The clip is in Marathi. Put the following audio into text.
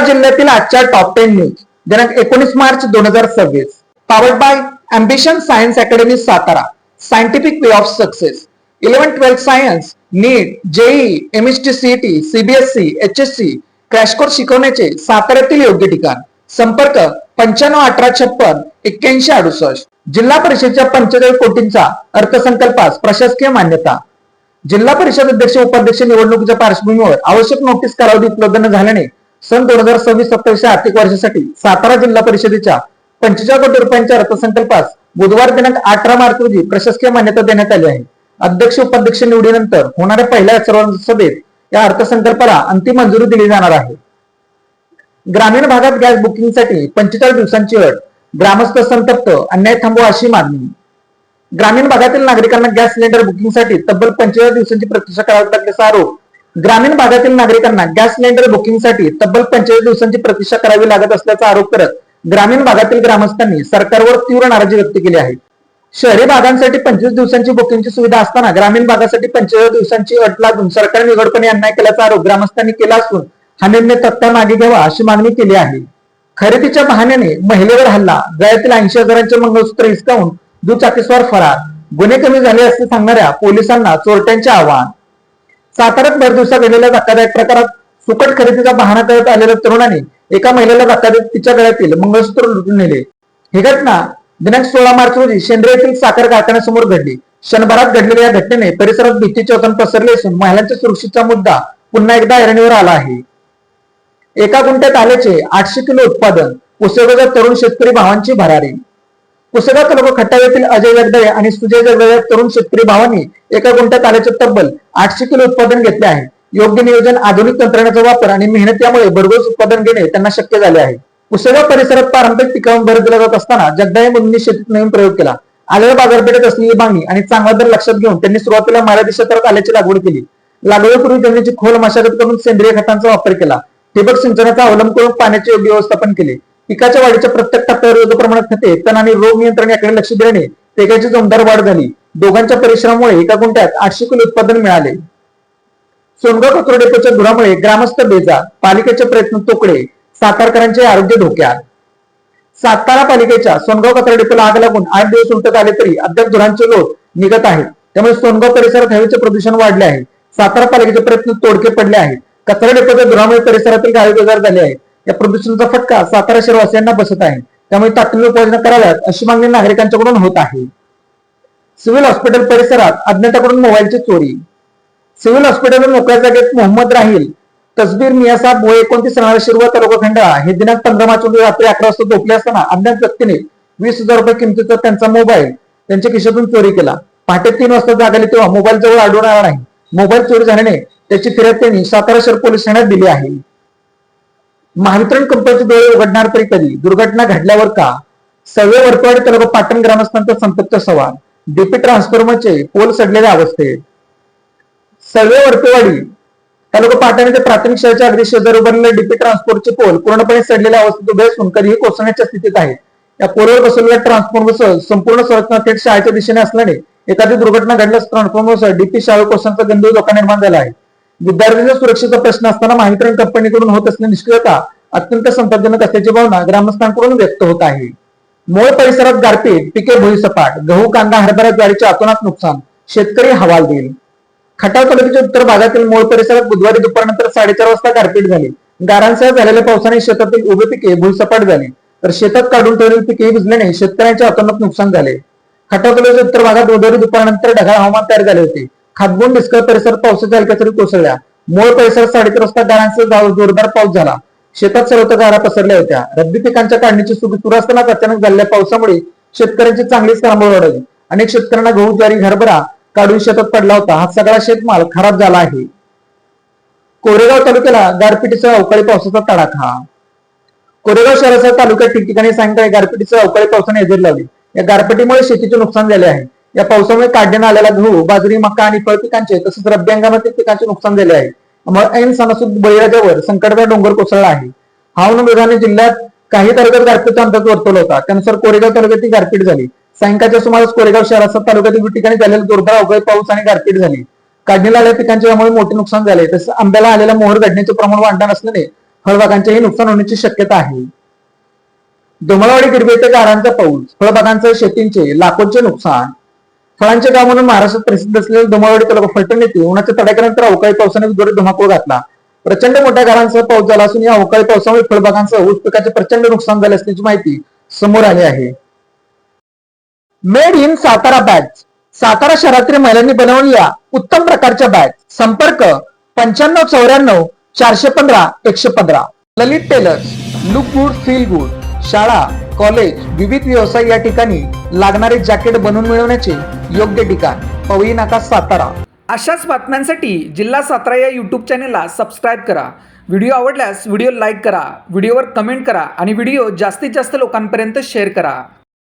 जिल्ह्यातील आजच्या टॉप 10 न्यूज दिनांक 19 मार्च 2026 powered by ambition science academy Satara. Scientific way of success. 11-12 science, NEET, JEE, MST, CET, CBSE, HSC crash course शिकवण्याचे साताऱ्यातील योग्य ठिकाण. संपर्क 95-1856-8168. जिल्हा परिषदेच्या 45 कोटींचा अर्थसंकल्पास प्रशासकीय मान्यता. जिल्हा परिषद अध्यक्ष उपाध्यक्ष निवडणुकीच्या पार्श्वभूमीवर आवश्यक नोटीस कालावधी उपलब्ध न झाल्याने सन 2026-27 आर्थिक वर्षासाठी सातारा जिल्हा परिषदेच्या 45 कोटी रुपयांच्या अर्थसंकल्पास बुधवार दिनांक 18 मार्च रोजी प्रशासकीय मान्यता देण्यात आली आहे. अध्यक्ष उपाध्यक्ष निवडीनंतर होणाऱ्या पहिल्या सर्व सभेत या अर्थसंकल्पाला अंतिम मंजुरी दिली जाणार आहे. ग्रामीण भागात गॅस बुकिंगसाठी 45 दिवसांची अट. ग्रामस्थ संतप्त, अन्याय थांबवा अशी मागणी. ग्रामीण भागातील नागरिकांना गॅस सिलेंडर बुकिंगसाठी तब्बल 45 दिवसांची प्रतीक्षा करावी लागल्याचा आरोप. ग्रामीण भागातील नागरिकांना गॅस सिलेंडर बुकिंगसाठी तब्बल 45 दिवसांची प्रतीक्षा करावी लागत असल्याचा आरोप करत ग्रामीण भागातील ग्रामस्थांनी सरकारवर तीव्र नाराजी व्यक्त केली आहे. शहरी भागांसाठी 25 दिवसांची बुकिंगची सुविधा असताना ग्रामीण भागासाठी 45 दिवसांची अट लादून सरकारने निवडपणे अन्याय केल्याचा आरोप ग्रामस्थांनी केला असून हा निर्णय तत्काळ मागे घ्यावा अशी मागणी केली आहे. खरेदीच्या बहाण्याने महिलेवर हल्ला. गळ्यातील 80,000चे मंगळसूत्र हिसकावून दुचाकीस्वार फरार. गुन्हे कमी झाले असे सांगणाऱ्या पोलिसांना चोरट्यांचे आव्हान. साताऱ्यात भर दिवसा घडलेल्या धक्कादायक प्रकारात सुकट खरेदीचा बहाणा करत आलेल्या तरुणाने एका महिलेला धक्का देत तिच्या गळ्यातील मंगळसूत्र लुटून नेले. ही घटना दिनांक 16 मार्च रोजी शेंद्रे येथील साखर कारखान्यासमोर घडली. क्षणभरात घडलेल्या या घटनेने परिसरात भीतीचे वातावरण पसरले असून महिलांच्या सुरक्षेचा मुद्दा पुन्हा एकदा ऐरणीवर आला आहे. एका गुंठ्यात आल्याचे 800 किलो उत्पादन. पुसेगावच्या तरुण शेतकरी भावांची भरारी. पुसेगाव तालुका खटाव येथील अजय जगदळे आणि सुजय जगदळे तरुण शेतकरी भावांनी एका गुंठ्यात आल्याचे तब्बल 800 किलो उत्पादन घेतले आहे. योग्य नियोजन, आधुनिक तंत्रज्ञानाचा वापर आणि मेहनत यामुळे भरघोस उत्पादन घेणे त्यांना शक्य झाले आहे. पुसेगाव परिसरात पारंपरिक पिकांवर भर दिला जात असताना जगदळे मुलींनी शेतीत नवीन प्रयोग केला. आलेल्या बाजारपेठेत असलेली मागणी आणि चांगला दर लक्षात घेऊन त्यांनी सुरुवातीला मराठी क्षेत्रात आल्याची लागवड केली. लागवडीपूर्वी जमिनीची खोल मशागत करून सेंद्रिय खतांचा वापर केला. ठिबक सिंचनाचा अवलंब करून पाण्याचे योग्य व्यवस्थापन केले. पिकाच्या वाढीच्या प्रत्येक टप्प्यावर योग्य प्रमाणात खते, तण आणि रोग नियंत्रण याकडे लक्ष दिल्याने पिकाची जोमदार वाढ झाली. दोघांच्या परिश्रमामुळे एका गुंठ्यात 800 किलो उत्पादन मिळाले. सोनगाव कचरा डेपोच्या धुरामुळे ग्रामस्थ बेजार. पालिकेचे प्रयत्न तोकडे. सातारकरांचे आरोग्य धोक्यात. सातारा पालिकेच्या सोनगाव कचरा डेपोला आग लागून 8 दिवस उलटत आले तरी अद्याप धुरांचे लोट निघत आहेत. त्यामुळे सोनगाव परिसरात हवेचे प्रदूषण वाढले आहे. सातारा पालिकेचे प्रयत्न तोडके पडले आहेत. कचरा डेपोच्या धुरामुळे परिसरातील गावे बेजार झाले आहेत. या प्रदूषणाचा फटका सातारा शहरवासियांना बसत आहे. त्यामुळे तातडीने उपाययोजना कराव्यात अशी मागणी नागरिकांच्याकडून होत आहे. सिव्हिल हॉस्पिटल परिसरात अज्ञाताकडून मोबाईलची चोरी. सिव्हिल हॉस्पिटल मोकळ्या जागेत मोहम्मद राहील, तसबीर मियासाब वय 29 राहणार शिरवळ तालुका खंडाळा हे दिनांक 15 मार्च रोजी रात्री 11 वाजता झोपले असताना अज्ञात व्यक्तीने 20,000 रुपये किमतीचा त्यांचा मोबाईल त्यांच्या खिशातून चोरी केला. पहाटे 3 वाजता जागले तेव्हा मोबाईल जवळ आढळून आला नाही. मोबाईल चोरी झाल्याने त्याची फिर्याद त्यांनी सातारा शहर पोलीस ठाण्यात दिली आहे. महावितरण कंपनीचे डोळे उघडणार तरी कधी? दुर्घटना घडल्यावर का? सव्वे वर्तवाडी तालुका पाटण ग्रामस्थांचा संतप्त सवाल. डीपी ट्रान्सफॉर्मरचे पोल सडलेल्या अवस्थेत. सव्वे वर्तवाडी तालुका पाटण येथे प्राथमिक शाळेच्या अगदी शेजारी उभारलेले डीपी ट्रान्सफॉर्मरचे पोल पूर्णपणे सडलेल्या अवस्थेत उभे असून कधीही कोसळण्याच्या स्थितीत आहेत. या पोलवर बसवलेल्या ट्रान्सफॉर्मरसह संपूर्ण संरचना थेट शाळेच्या दिशेने असल्याने एखादी दुर्घटना घडल्यास ट्रान्सफॉर्मरसह डीपी शाळा कोसळण्याचा गंभीर धोका निर्माण झाला आहे. विद्यार्थ्यांच्या सुरक्षेचा प्रश्न असताना महावितरण कंपनीकडून होत असलेली निष्क्रियता अत्यंत संतापजनक असल्याची भावना ग्रामस्थांकडून व्यक्त होत आहे. मोळ परिसरात गारपीट, पिके भुईसपाट. गहू, कांदा, हरभरा, ज्वारीचे अतोनात नुकसान. शेतकरी हवालदिल. खटाव तालुक्याच्या उत्तर भागातील मोळ परिसरात बुधवारी दुपारनंतर 4:30 वाजता गारपीट झाली. गारांसह झालेल्या पावसाने शेतातील उभे पिके भुईसपाट झाली तर शेतात काढून ठेवलेली पिकेही भिजल्याने शेतकऱ्यांचे अतोनात नुकसान झाले. खटाव तालुक्याच्या उत्तर भागात बुधवारी दुपारनंतर ढगाळ हवामान तयार झाले होते. खातबोंड डिस्कळ परिसर पावसाच्या हलक्या सरी कोसळल्या. मोळ परिसरात 3:30 वाजता गारांसह जोरदार पाऊस झाला. शेतात सर्वत्र गारा पसरल्या होत्या. रब्बी पिकांच्या काढणीची सुरू असतानाच अचानक झालेल्या पावसामुळे शेतकऱ्यांची चांगलीच तारांबळ उडाली. अनेक शेतकऱ्यांना गहू, ज्वारी, हरभरा काढून शेतात पडला होता. हा सगळा शेतमाल खराब झाला आहे. कोरेगाव तालुक्याला गारपिटीसह अवकाळी पावसाचा तडाखा. कोरेगाव शहरासह तालुक्यात ठिकठिकाणी सायंकाळी गारपिटीसह अवकाळी पावसाने हजेरी लावली. या गारपिटीमुळे शेतीचे नुकसान झाले आहे. या पावसामुळे काढण्यात आलेला गहू, बाजरी, मका आणि फळ पिकांचे तसेच रब्बी हंगामातील पिकांचे नुकसान झाले आहे. त्यामुळे ऐन सणासुद बळीराजावर संकटाचा डोंगर कोसळला आहे. हवामान विभागाने जिल्ह्यात काही तालुक्यात गारपीटचा अंदाज वर्तवला होता. त्यानुसार कोरेगाव तालुक्यात गारपीट झाली. सायंकाळच्या सुमारास कोरेगाव शहरासह तालुक्यातील ठिकाणी झालेला जोरदार अवकाळी पाऊस आणि गारपीट झाली. काढणीला आलेल्या पिकांचे यामुळे मोठे नुकसान झाले. तसेच आंब्याला आलेला मोहर घडण्याचे प्रमाण वाढणार असल्याने फळबागांचेही नुकसान होण्याची शक्यता आहे. दोमळवाडी गिरबे येथे गारांचा पाऊस, फळबागांसह शेतींचे लाखोंचे नुकसान. फळांचे गाव म्हणून महाराष्ट्रात प्रसिद्ध असलेले दोमळवाडी तालुका फलटण येथे उन्हाच्या तडाख्यानंतर अवकाळी पावसाने जोरात धुमाकूळ घातला. प्रचंड मोठ्या गारांसह पाऊस झाला असून या अवकाळी पावसामुळे फळबागांसह ऊस पिकाचे प्रचंड नुकसान झाले असल्याची माहिती समोर आली आहे. Made in Satara bags, Satara शहरातील महिलांनी बनवलेल्या उत्तम प्रकारच्या बॅग. संपर्क 9594 415 115. Lalit tailors, look good feel good. शाळा, कॉलेज, विविध व्यवसाय या ठिकाणी लागणारे जॅकेट बनवून मिळवण्याचे योग्य ठिकाण पवई नाका सातारा. अशाच बातम्यांसाठी जिल्हा सातारा या यूट्यूब चॅनेलला सबस्क्राईब करा. व्हिडिओ आवडल्यास व्हिडिओ लाईक करा, व्हिडिओवर कमेंट करा आणि व्हिडिओ जास्तीत जास्त लोकांपर्यंत शेअर करा.